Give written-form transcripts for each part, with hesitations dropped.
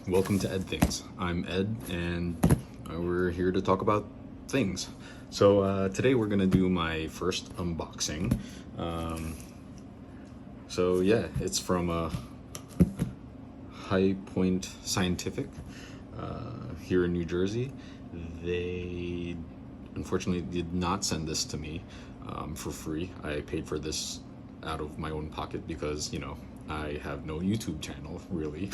Welcome to Ed Things. I'm Ed, and we're here to talk about things. So today we're gonna do my first unboxing. So yeah, it's from High Point Scientific here in New Jersey. They unfortunately did not send this to me for free. I paid for this out of my own pocket because, you know, I have no YouTube channel really.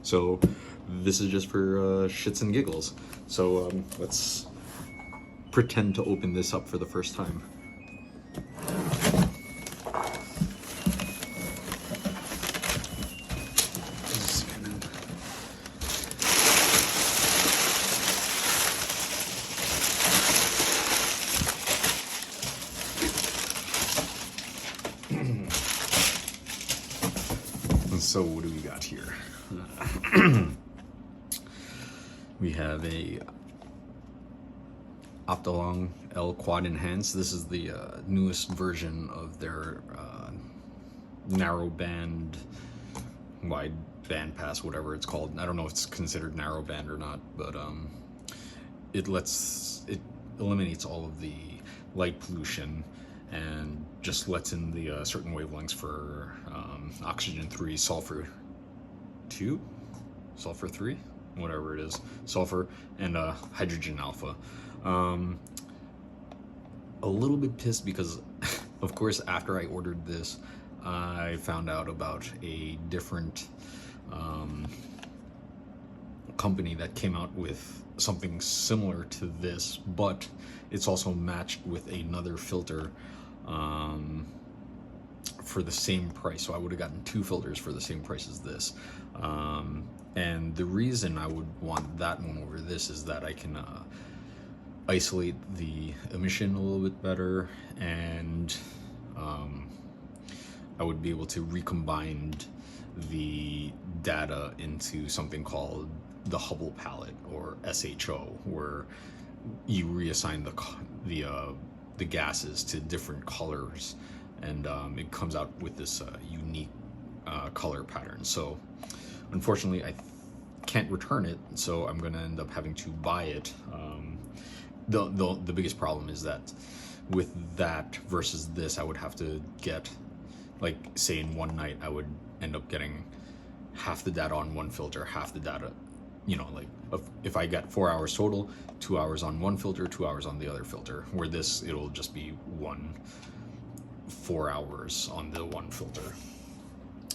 So this is just for shits and giggles. So let's pretend to open this up for the first time. So what do we got here? We have a Optolong L Quad Enhanced. This is the newest version of their narrow band, wide band pass, whatever it's called. I don't know if it's considered narrow band or not, but it eliminates all of the light pollution and just lets in the certain wavelengths for oxygen 3, sulfur 2, sulfur 3, whatever it is, sulfur, and hydrogen alpha. A little bit pissed because, of course, after I ordered this, I found out about a different company that came out with something similar to this, but it's also matched with another filter for the same price. So I would have gotten 2 filters for the same price as this. And the reason I would want that one over this is that I can isolate the emission a little bit better, and I would be able to recombine the data into something called the Hubble palette, or SHO, where you reassign the gases to different colors, and it comes out with this unique color pattern. So unfortunately I can't return it, so I'm gonna end up having to buy it. The biggest problem is that with that versus this, I would have to get, like, say in one night I would end up getting half the data on one filter, half the data, you know, like if I got 4 hours total, 2 hours on one filter, 2 hours on the other filter, where this, it'll just be 4 hours on the one filter,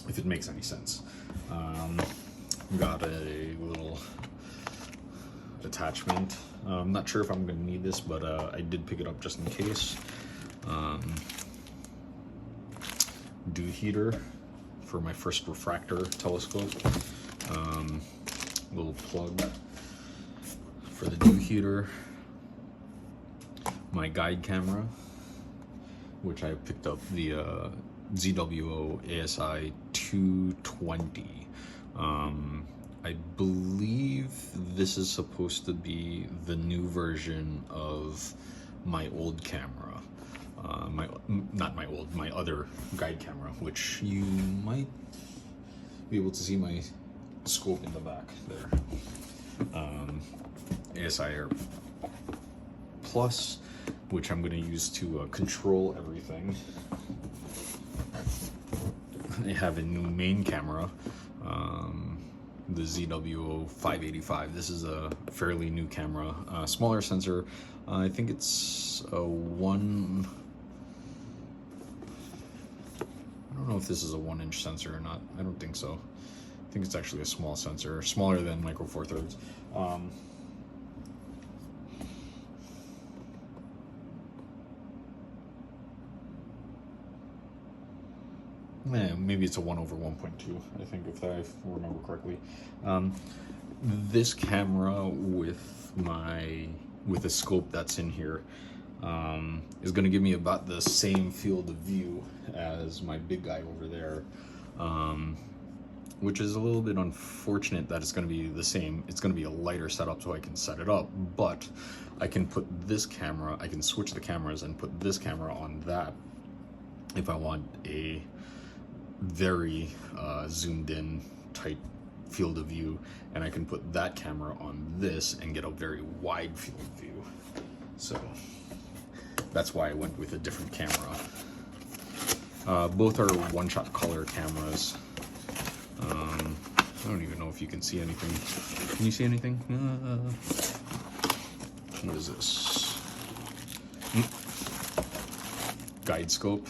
if it makes any sense. Got a little attachment. I'm not sure if I'm gonna need this, but I did pick it up just in case. Dew heater for my first refractor telescope. Little plug for the dew heater. My guide camera, which I picked up, the ZWO ASI 220. I believe this is supposed to be the new version of my old camera. My other guide camera, which you might be able to see my scope in the back there. ASI Air Plus, which I'm going to use to control everything. I have a new main camera, the ZWO 585. This is a fairly new camera, smaller sensor. I think it's a I don't know if this is a 1-inch sensor or not. I don't think so. I think it's actually a small sensor, smaller than Micro Four Thirds. Maybe it's a 1/1.2, I think, if I remember correctly. This camera with the scope that's in here is going to give me about the same field of view as my big guy over there, which is a little bit unfortunate that it's going to be the same. It's going to be a lighter setup so I can set it up, but I can put this camera, I can switch the cameras and put this camera on that if I want a very zoomed in tight field of view, and I can put that camera on this and get a very wide field of view. So that's why I went with a different camera. Both are one-shot color cameras. I don't even know if you can see anything. Can you see anything? What is this? Guide scope.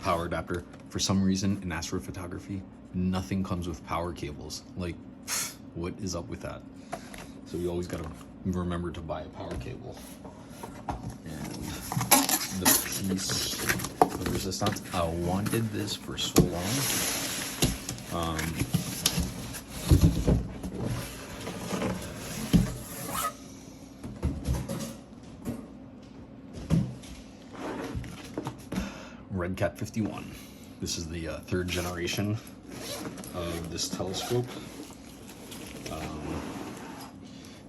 Power adapter. For some reason in astrophotography, nothing comes with power cables. Like, what is up with that? So you always gotta remember to buy a power cable. And the piece of resistance, I wanted this for so long. Redcat51. This is the third generation of this telescope.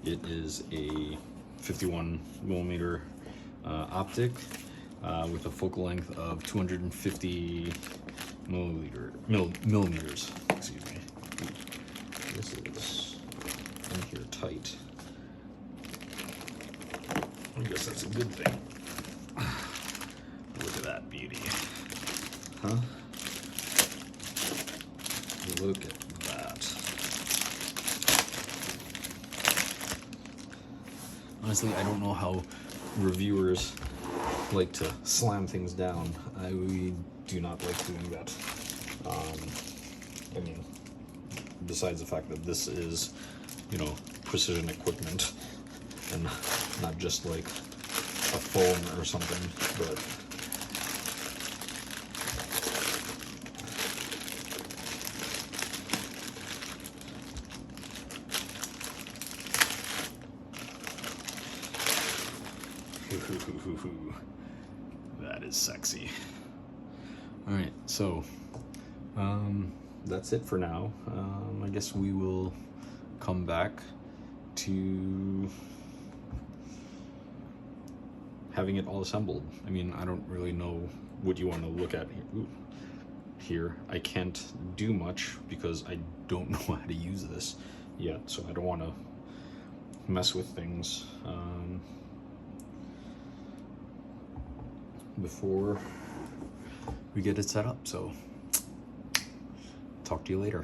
It is a 51 millimeter optic with a focal length of 250 millimeters. Excuse me. This is in here tight. I guess that's a good thing. Look at that beauty. Huh? Look at that. Honestly, I don't know how reviewers like to slam things down. We do not like doing that. I mean, besides the fact that this is, you know, precision equipment and not just like a phone or something, but that is sexy. All right, so that's it for now. I guess we will come back to having it all assembled. I mean, I don't really know what you want to look at here. I can't do much because I don't know how to use this yet, so I don't want to mess with things before we get it set up. So talk to you later.